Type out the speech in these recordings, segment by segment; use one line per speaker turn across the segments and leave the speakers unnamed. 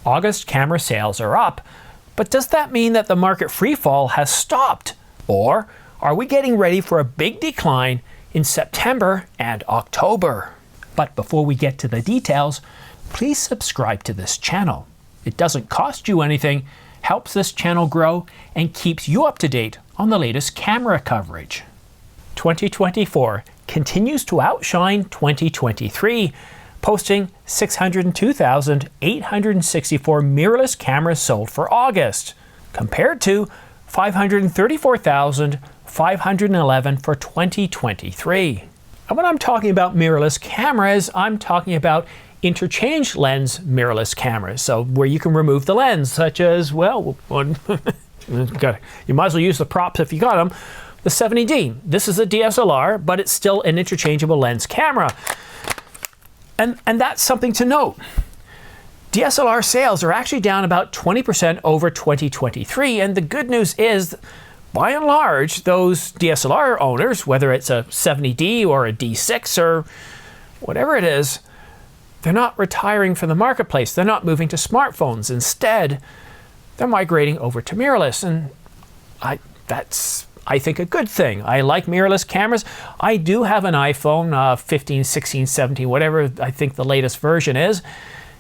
August camera sales are up, but does that mean that the market freefall has stopped? Or are we getting ready for a big decline in September and October? But before we get to the details, please subscribe to this channel. It doesn't cost you anything, helps this channel grow, and keeps you up to date on the latest camera coverage. 2024 continues to outshine 2023, posting 602,864 mirrorless cameras sold for August, compared to 534,511 for 2023. And when I'm talking about mirrorless cameras, I'm talking about interchange lens mirrorless cameras, so where you can remove the lens, such as, well, you might as well use the props if you got them. The 70D. This is a DSLR, but it's still an interchangeable lens camera. And that's something to note. DSLR sales are actually down about 20% over 2023, and the good news is, by and large, those DSLR owners, whether it's a 70D or a D6 or whatever it is, they're not retiring from the marketplace. They're not moving to smartphones. Instead, they're migrating over to mirrorless, and that's, I think, a good thing. I like mirrorless cameras. I do have an iPhone 15, 16, 17, whatever I think the latest version is,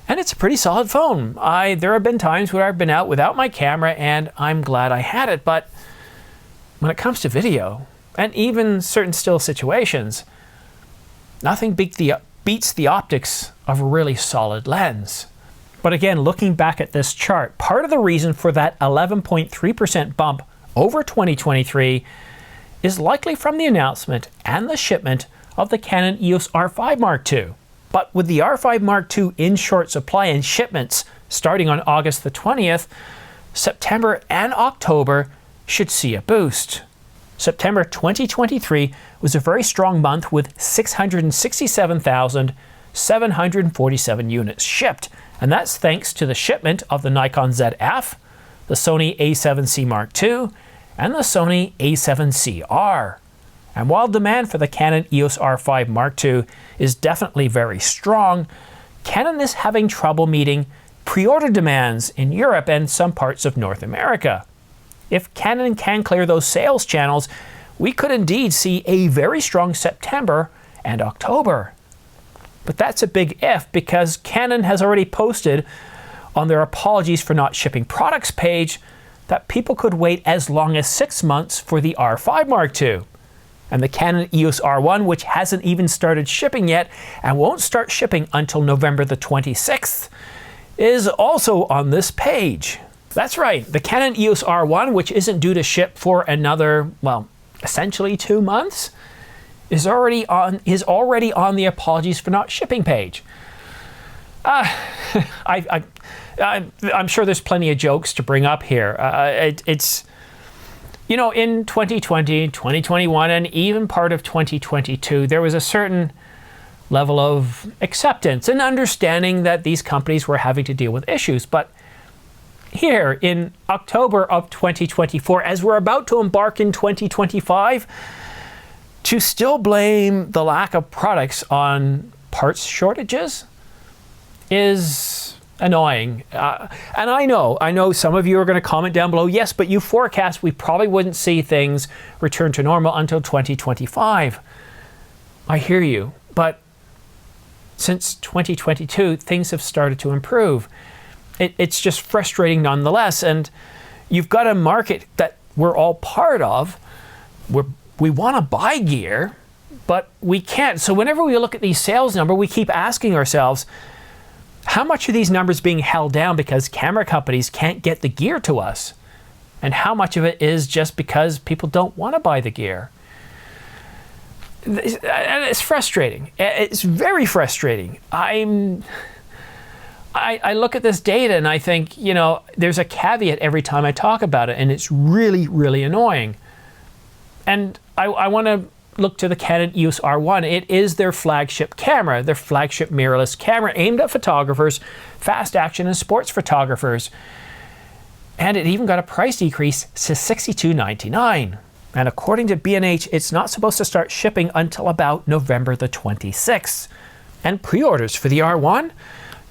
and it's a pretty solid phone. There have been times where I've been out without my camera, and I'm glad I had it, but when it comes to video, and even certain still situations, nothing beats the optics of a really solid lens. But again, looking back at this chart, part of the reason for that 11.3% bump over 2023 is likely from the announcement and the shipment of the Canon EOS R5 Mark II. But with the R5 Mark II in short supply and shipments starting on August the 20th, September and October should see a boost. September 2023 was a very strong month with 667,747 units shipped, and that's thanks to the shipment of the Nikon ZF, the Sony A7C Mark II, and the Sony A7CR. And while demand for the Canon EOS R5 Mark II is definitely very strong, Canon is having trouble meeting pre-order demands in Europe and some parts of North America. If Canon can clear those sales channels, we could indeed see a very strong September and October. But that's a big if, because Canon has already posted on their apologies for not shipping products page that people could wait as long as 6 months for the R5 Mark II. And the Canon EOS R1, which hasn't even started shipping yet and won't start shipping until November the 26th, is also on this page. That's right, the Canon EOS R1, which isn't due to ship for another, well, essentially 2 months, is already on the apologies for not shipping page. I'm sure there's plenty of jokes to bring up here. It's, you know, in 2020, 2021, and even part of 2022, there was a certain level of acceptance and understanding that these companies were having to deal with issues. But here in October of 2024, as we're about to embark in 2025, to still blame the lack of products on parts shortages is annoying. And I know some of you are going to comment down below, yes, but you forecast we probably wouldn't see things return to normal until 2025. I hear you, but since 2022, things have started to improve. It's just frustrating nonetheless, and you've got a market that we're all part of. We want to buy gear, but we can't. So whenever we look at these sales numbers, we keep asking ourselves, how much are these numbers being held down because camera companies can't get the gear to us? And how much of it is just because people don't want to buy the gear? It's frustrating. It's very frustrating. I look at this data and I think, you know, there's a caveat every time I talk about it, and it's really, really annoying. And I want to look to the Canon EOS R1. It is their flagship camera, their flagship mirrorless camera aimed at photographers, fast action and sports photographers. And it even got a price decrease to $62.99. And according to B&H, it's not supposed to start shipping until about November the 26th. And pre-orders for the R1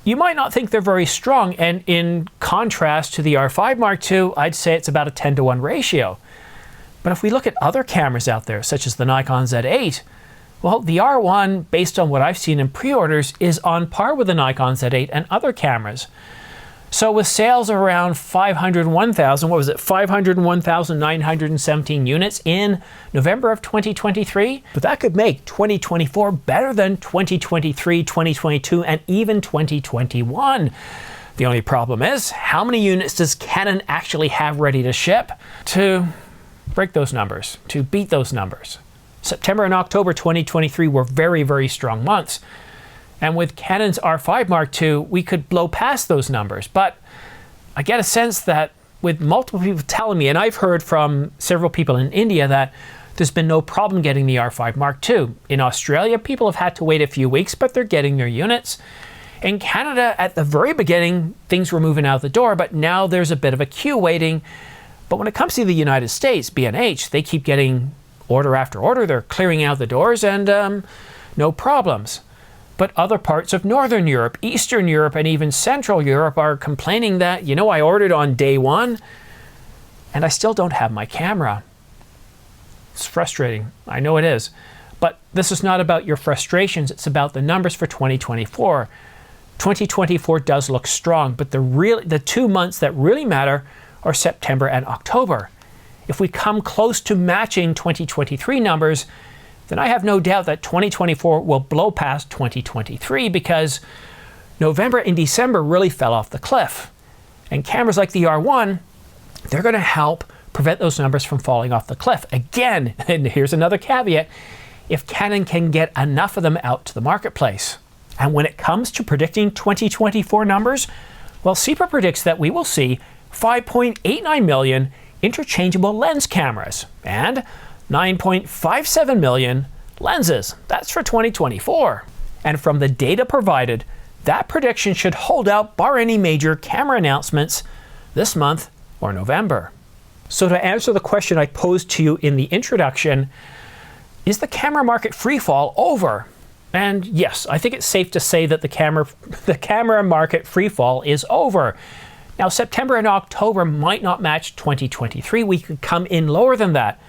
you might not think they're very strong, and in contrast to the R5 Mark II, I'd say it's about a 10-to-1 ratio. But if we look at other cameras out there, such as the Nikon Z8, well, the R1, based on what I've seen in pre-orders, is on par with the Nikon Z8 and other cameras. So with sales around 501,000, what was it, 501,917 units in November of 2023, but that could make 2024 better than 2023, 2022, and even 2021. The only problem is, how many units does Canon actually have ready to ship to break those numbers, to beat those numbers? September and October 2023 were very, very strong months. And with Canon's R5 Mark II, we could blow past those numbers. But I get a sense that with multiple people telling me, and I've heard from several people in India, that there's been no problem getting the R5 Mark II. In Australia, people have had to wait a few weeks, but they're getting their units. In Canada, at the very beginning, things were moving out the door, but now there's a bit of a queue waiting. But when it comes to the United States, B&H, they keep getting order after order. They're clearing out the doors and no problems. But other parts of Northern Europe, Eastern Europe, and even Central Europe are complaining that, you know, I ordered on day one and I still don't have my camera. It's frustrating. I know it is. But this is not about your frustrations. It's about the numbers for 2024. 2024 does look strong, but the 2 months that really matter are September and October. If we come close to matching 2023 numbers, then I have no doubt that 2024 will blow past 2023, because November and December really fell off the cliff. And cameras like the R1, they're going to help prevent those numbers from falling off the cliff. Again, and here's another caveat, if Canon can get enough of them out to the marketplace. And when it comes to predicting 2024 numbers, well, CIPA predicts that we will see 5.89 million interchangeable lens cameras and 9.57 million lenses. That's for 2024. And from the data provided, that prediction should hold out bar any major camera announcements this month or November. So to answer the question I posed to you in the introduction, is the camera market freefall over? And yes, I think it's safe to say that the camera market freefall is over. Now, September and October might not match 2023. We could come in lower than that.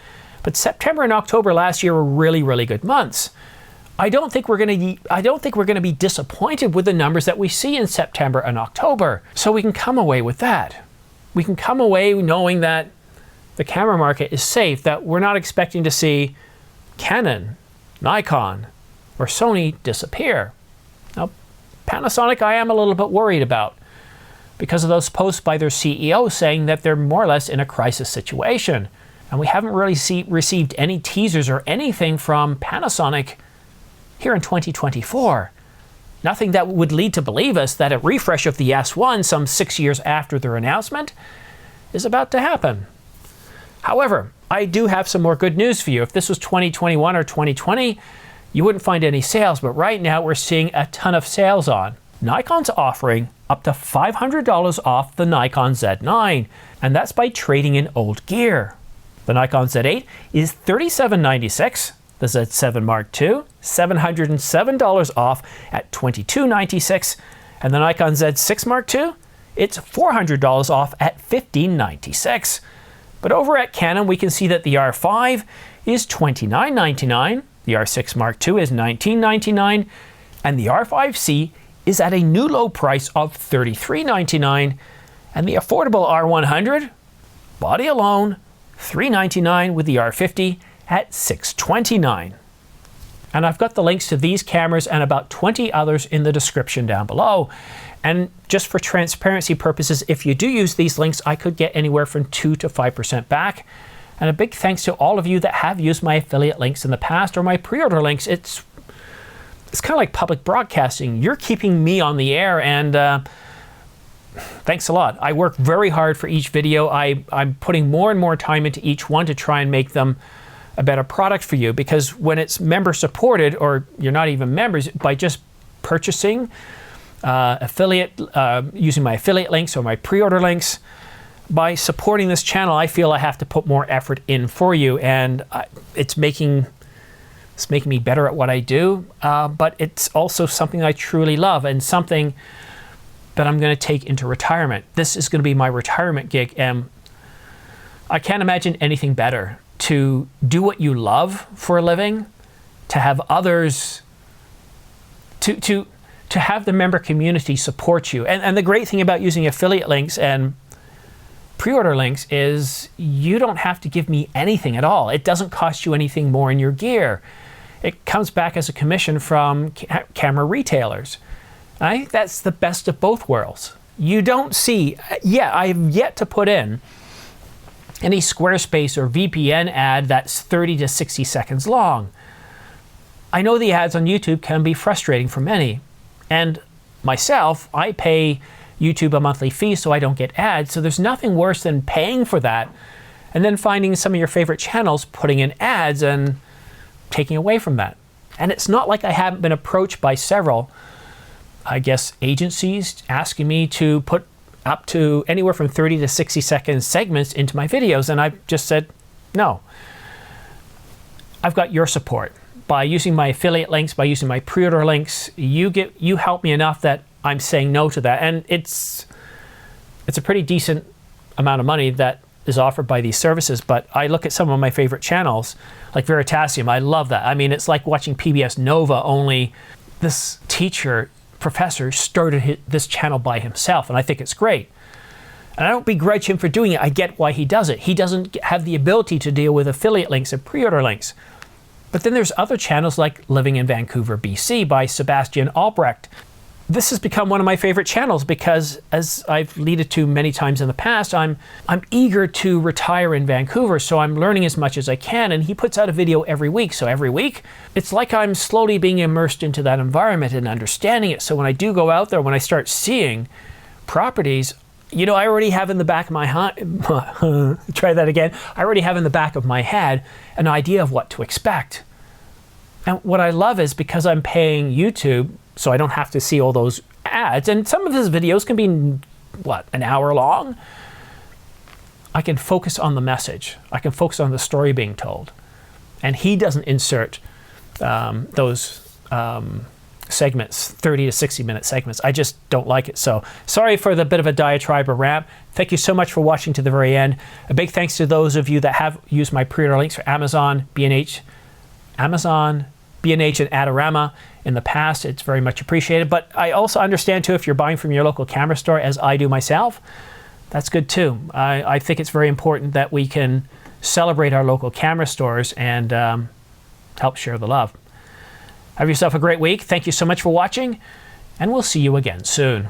But September and October last year were really, really good months. I don't think we're going to be disappointed with the numbers that we see in September and October. So we can come away with that. We can come away knowing that the camera market is safe, that we're not expecting to see Canon, Nikon, or Sony disappear. Now, Panasonic I am a little bit worried about, because of those posts by their CEO saying that they're more or less in a crisis situation. And we haven't really received any teasers or anything from Panasonic here in 2024. Nothing that would lead to believe us that a refresh of the S1 some 6 years after their announcement is about to happen. However, I do have some more good news for you. If this was 2021 or 2020, you wouldn't find any sales, but right now we're seeing a ton of sales on. Nikon's offering up to $500 off the Nikon Z9, and that's by trading in old gear. The Nikon Z8 is $37.96, the Z7 Mark II, $707 off at $22.96, and the Nikon Z6 Mark II, it's $400 off at $15.96. But over at Canon, we can see that the R5 is $29.99, the R6 Mark II is $19.99, and the R5C is at a new low price of $33.99, and the affordable R100, body alone, $399, with the R50 at $629. And I've got the links to these cameras and about 20 others in the description down below. And just for transparency purposes, if you do use these links, I could get anywhere from 2 to 5% back. And a big thanks to all of you that have used my affiliate links in the past or my pre-order links. It's kind of like public broadcasting. You're keeping me on the air, and thanks a lot. I work very hard for each video. I'm putting more and more time into each one to try and make them a better product for you, because when it's member supported, or you're not even members, by just purchasing using my affiliate links or my pre-order links, by supporting this channel, I feel I have to put more effort in for you, and it's making me better at what I do, but it's also something I truly love, and something that I'm going to take into retirement. This is going to be my retirement gig, and I can't imagine anything better. To do what you love for a living, to have others, to have the member community support you. And the great thing about using affiliate links and pre-order links is you don't have to give me anything at all. It doesn't cost you anything more in your gear. It comes back as a commission from camera retailers. I think that's the best of both worlds. You don't see, I have yet to put in any Squarespace or VPN ad that's 30 to 60 seconds long. I know the ads on YouTube can be frustrating for many. And myself, I pay YouTube a monthly fee so I don't get ads. So there's nothing worse than paying for that and then finding some of your favorite channels putting in ads and taking away from that. And it's not like I haven't been approached by several, I guess, agencies asking me to put up to anywhere from 30 to 60 second segments into my videos. And I've just said, no. I've got your support. By using my affiliate links, by using my pre-order links, you help me enough that I'm saying no to that. And it's a pretty decent amount of money that is offered by these services. But I look at some of my favorite channels, like Veritasium. I love that. I mean, it's like watching PBS Nova, only this professor started this channel by himself, and I think it's great. And I don't begrudge him for doing it. I get why he does it. He doesn't have the ability to deal with affiliate links and pre-order links. But then there's other channels like Living in Vancouver, BC by Sebastian Albrecht. This has become one of my favorite channels because, as I've alluded to many times in the past, I'm eager to retire in Vancouver, so I'm learning as much as I can, and he puts out a video every week. So every week, it's like I'm slowly being immersed into that environment and understanding it. So when I do go out there, when I start seeing properties, I already have in the back of my try that again. I already have in the back of my head an idea of what to expect. And what I love is because I'm paying YouTube, so I don't have to see all those ads, and some of his videos can be, an hour long? I can focus on the message. I can focus on the story being told. And he doesn't insert those segments, 30 to 60 minute segments. I just don't like it. So sorry for the bit of a diatribe or rant. Thank you so much for watching to the very end. A big thanks to those of you that have used my pre-order links for Amazon, B&H, and Adorama in the past. It's very much appreciated. But I also understand too, if you're buying from your local camera store, as I do myself, that's good too. I think it's very important that we can celebrate our local camera stores and help share the love. Have yourself a great week. Thank you so much for watching, and we'll see you again soon.